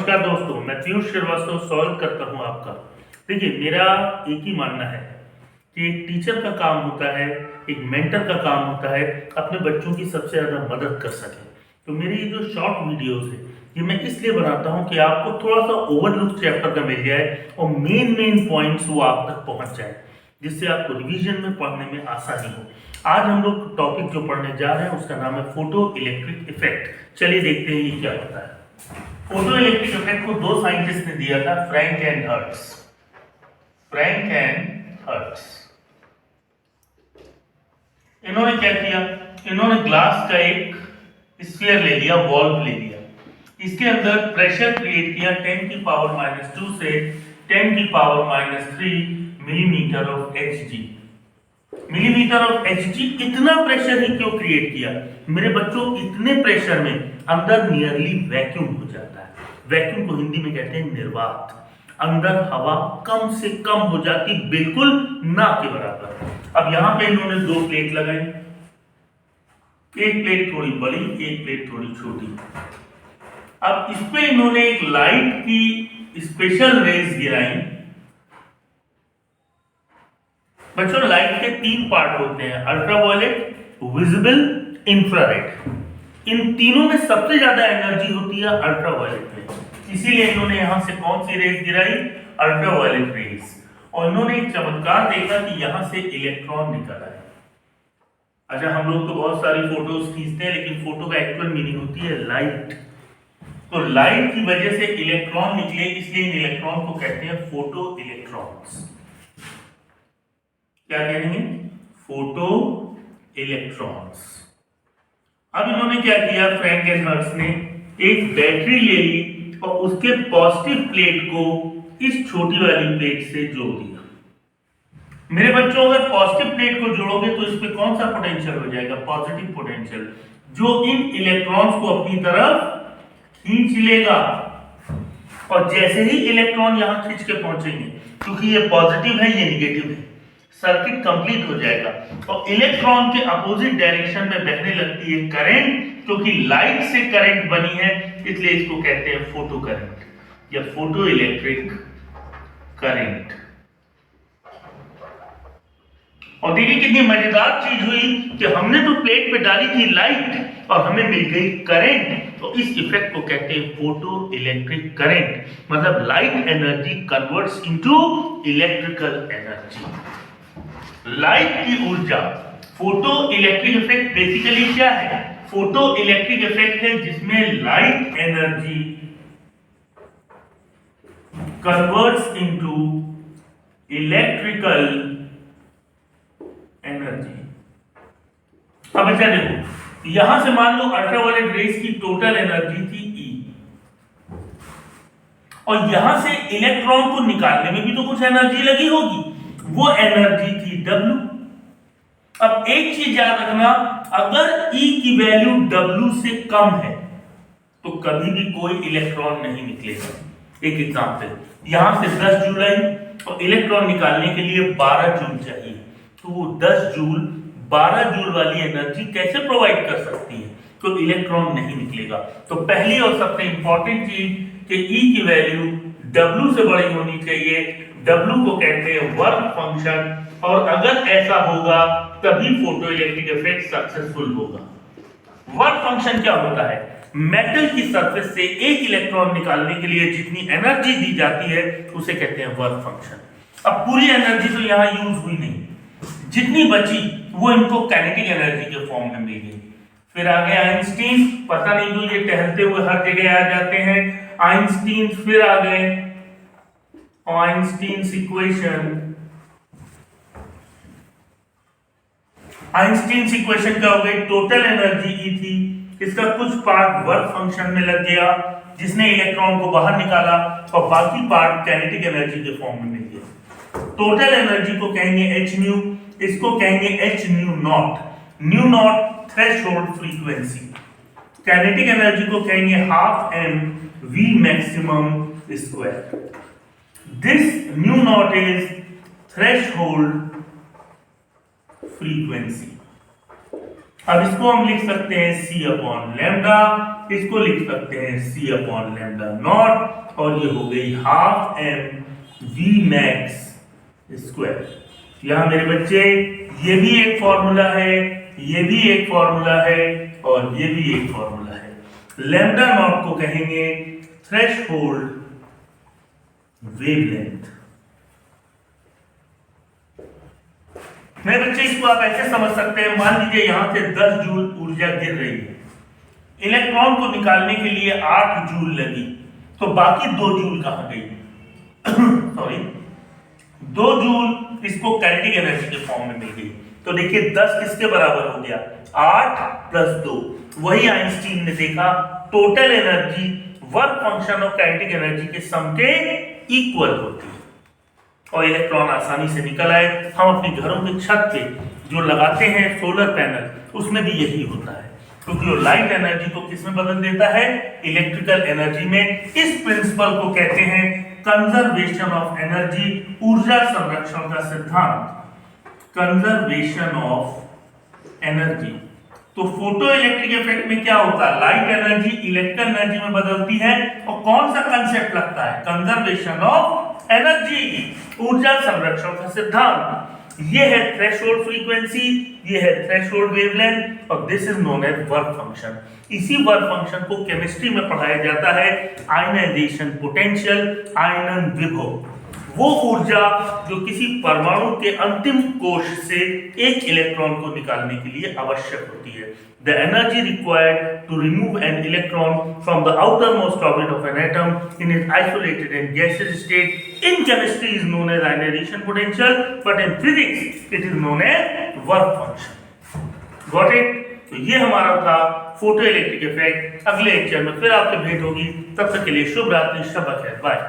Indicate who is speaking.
Speaker 1: नमस्कार दोस्तों, मैं पीयूष श्रीवास्तव स्वागत करता हूं आपका। देखिए, मेरा एक ही मानना है कि एक टीचर का काम होता है, एक मेंटर का काम होता है अपने बच्चों की सबसे ज़्यादा मदद कर सके। तो मेरी ये जो शॉर्ट वीडियोस है ये मैं इसलिए बनाता हूं कि आपको थोड़ा सा ओवरलुक चैप्टर का मिल जाए और मेन पॉइंट्स वो आप तक पहुंच जाए, जिससे आपको रिवीजन में पढ़ने में आसानी हो। आज हम लोग टॉपिक जो पढ़ने जा रहे हैं उसका नाम है फोटो इलेक्ट्रिक इफेक्ट। चलिए देखते हैं ये क्या होता है। फोटो इलेक्ट्रिक इफेक्ट को दो साइंटिस्ट ने दिया था, फ्रैंक एंड हर्ट्ज। इन्होंने क्या किया, इन्होंने ग्लास का एक स्फीयर ले लिया, वॉल्व ले लिया, इसके अंदर प्रेशर क्रिएट किया 10 की पावर -2 से 10 की power -3 millimetre of Hg। Millimetre of Hg, इतना प्रेशर ही क्यों क्रिएट किया मेरे बच्चों? इतने प्रेशर में अंदर नियरली वैक्यूम हो जाता है। वैक्यूम को हिंदी में कहते हैं निर्वात। अंदर हवा कम से कम हो जाती, बिल्कुल ना के बराबर। अब यहां पे इन्होंने दो प्लेट लगाई, एक प्लेट थोड़ी बड़ी, एक प्लेट थोड़ी छोटी। अब इस पे इन्होंने एक लाइट की स्पेशल रेज गिराई। बच्चों, लाइट के तीन पार्ट होते हैं, अल्ट्रावायलेट, विजिबल, इंफ्रारेड। इन तीनों में सबसे ज्यादा एनर्जी होती है अल्ट्रावायलेट में, इसीलिए इन्होंने यहां से कौन सी रेज गिराई? Ultraviolet rays. और इन्होंने एक चमत्कार देखा कि यहां से इलेक्ट्रॉन निकल आए। अच्छा, हम लोग तो बहुत सारी फोटोज खींचते हैं, लेकिन फोटो का एक्चुअल मीनिंग होती है लाइट। तो लाइट की वजह से इलेक्ट्रॉन निकले, इसलिए इन इलेक्ट्रॉन को कहते हैं फोटो इलेक्ट्रॉन्स। क्या कहेंगे? Photo electrons. अब इन्होंने क्या किया, फ्रैंक एंड हर्ट्ज ने एक बैटरी ले ली और उसके पॉजिटिव प्लेट को इस छोटी वाली प्लेट से जोड़ दिया। मेरे बच्चों, अगर पॉजिटिव प्लेट को जोड़ोगे तो इस पे कौन सा पोटेंशियल हो जाएगा? पॉजिटिव पोटेंशियल, जो इन इलेक्ट्रॉन्स को अपनी तरफ खींच लेगा। और जैसे ही इलेक्ट्रॉन यहां खींच के पहुंचेंगे, क्योंकि ये पॉजिटिव है, ये निगेटिव है, सर्किट कंप्लीट हो जाएगा और इलेक्ट्रॉन के अपोजिट डायरेक्शन में बहने लगती है करंट। क्योंकि लाइट से करंट बनी है, इसलिए इसको कहते हैं फोटो करंट या फोटो इलेक्ट्रिक करंट। और देखिए कितनी मजेदार चीज हुई कि हमने तो प्लेट पे डाली थी लाइट और हमें मिल गई करंट। तो इस इफेक्ट को कहते हैं फोटो इलेक्ट्रिक करंट। मतलब light energy converts into electrical energy. Light की ऊर्जा, फोटो इलेक्ट्रिक इफेक्ट बेसिकली क्या है? फोटो इलेक्ट्रिक इफेक्ट है जिसमें light energy converts into electrical energy. अब अच्छा देखो, यहां से मान लो अल्ट्रावायलेट रेज की टोटल एनर्जी थी E, और यहां से इलेक्ट्रॉन को निकालने में भी तो कुछ एनर्जी लगी होगी, वो एनर्जी थी W। अब एक चीज याद रखना, अगर E की वैल्यू W से कम है तो कभी भी कोई इलेक्ट्रॉन नहीं निकलेगा। एक एग्जांपल, यहां से 10 जूल आई और इलेक्ट्रॉन निकालने के लिए 12 जूल चाहिए, तो वो 10 जूल 12 जूल वाली एनर्जी कैसे प्रोवाइड कर सकती है? तो इलेक्ट्रॉन नहीं निकलेगा। तो पहली और सबसे इंपॉर्टेंट चीज कि E की वैल्यू W से बड़ी होनी चाहिए। W को कहते हैं वर्क फंक्शन, और अगर ऐसा होगा तभी फोटो इलेक्ट्रिक इफेक्ट सक्सेसफुल होगा। वर्क फंक्शन क्या होता है? मेटल की सरफेस से एक इलेक्ट्रॉन निकालने के लिए जितनी एनर्जी दी जाती है उसे कहते हैं वर्क फंक्शन। अब पूरी एनर्जी तो यहां यूज हुई नहीं, जितनी बची वो इनको काइनेटिक एनर्जी के फॉर्म में मिल गई। फिर आ गए आइंस्टीन, पता नहीं क्यों ये टहलते हुए हर जगह आ जाते हैं। आइंस्टीन फिर आ गए, आइंस्टीन्स इक्वेशन। आइंस्टीन्स इक्वेशन क्या हो गई? टोटल एनर्जी E थी, इसका कुछ पार्ट वर्क फंक्शन में लग गया जिसने इलेक्ट्रॉन को बाहर निकाला, और बाकी पार्ट काइनेटिक एनर्जी के फॉर्म में मिल गया। टोटल एनर्जी को कहेंगे h न्यू, इसको कहेंगे h new not. New not threshold frequency. Kinetic energy को कहेंगे half m v maximum square. This new not is threshold frequency. अब इसको हम लिख सकते हैं C अपॉन लैम्डा, इसको लिख सकते हैं C अपॉन लैम्डा नॉट, और ये हो गई half m V max square. यहाँ मेरे बच्चे ये भी एक फॉर्मूला है, ये भी एक फॉर्मूला है, और ये भी एक फॉर्मूला है। लैम्डा नॉट को कहेंगे थ्रेशहोल्ड वेवलेंथ। मेरे बच्चे इसको आप ऐसे समझ सकते हैं, मान लीजिए यहां से 10 जूल ऊर्जा गिर रही है, इलेक्ट्रॉन को निकालने के लिए 8 जूल लगी, तो बाकी 2 जूल कहां गई? सॉरी 2 जूल इसको काइनेटिक एनर्जी के फॉर्म में मिल गई। तो देखिए 10 किसके बराबर हो गया? 8 प्लस 2। वही आइंस्टीन ने देखा, total energy work function of kinetic energy के सम के इक्वल होती है, और इलेक्ट्रॉन आसानी से निकल आए। हम अपने घरों की छत पे जो लगाते हैं सोलर पैनल, उसमें भी यही होता है, क्योंकि वो लाइट एनर्जी को किसमें बदल देता है? इलेक्ट्रिकल एनर्जी में। इस प्रिंसिपल को कहते हैं कंजर्वेशन ऑफ एनर्जी, ऊर्जा संरक्षण का सिद्धांत, कंजर्वेशन ऑफ एनर्जी। तो फोटो इलेक्ट्रिक इफेक्ट में क्या होता है? लाइट एनर्जी इलेक्ट्रिकल एनर्जी में बदलती है, और कौन सा कंसेप्ट लगता है? कंजर्वेशन ऑफ एनर्जी, ऊर्जा संरक्षण का सिद्धांत। ये है थ्रेशोल्ड फ्रीक्वेंसी, ये है थ्रेशोल्ड वेवलेंथ, और this is known as work function. इसी वर्क फंक्शन को केमिस्ट्री में पढ़ाया जाता है आयनाइजेशन पोटेंशियल, आयनन विभव। वो ऊर्जा जो किसी परमाणु के अंतिम कोश से एक इलेक्ट्रॉन को निकालने के लिए आवश्यक होती है। The energy required to remove an electron from the outermost orbit of an atom in its isolated and gaseous state in chemistry is known as ionization potential, but in physics it is known as work function. Got it? तो ये हमारा था photo electric effect. अगले lecture में फिर आपसे भेंट होगी, तब तक के लिए शुभ रात्रि, शब बखैर, बाय।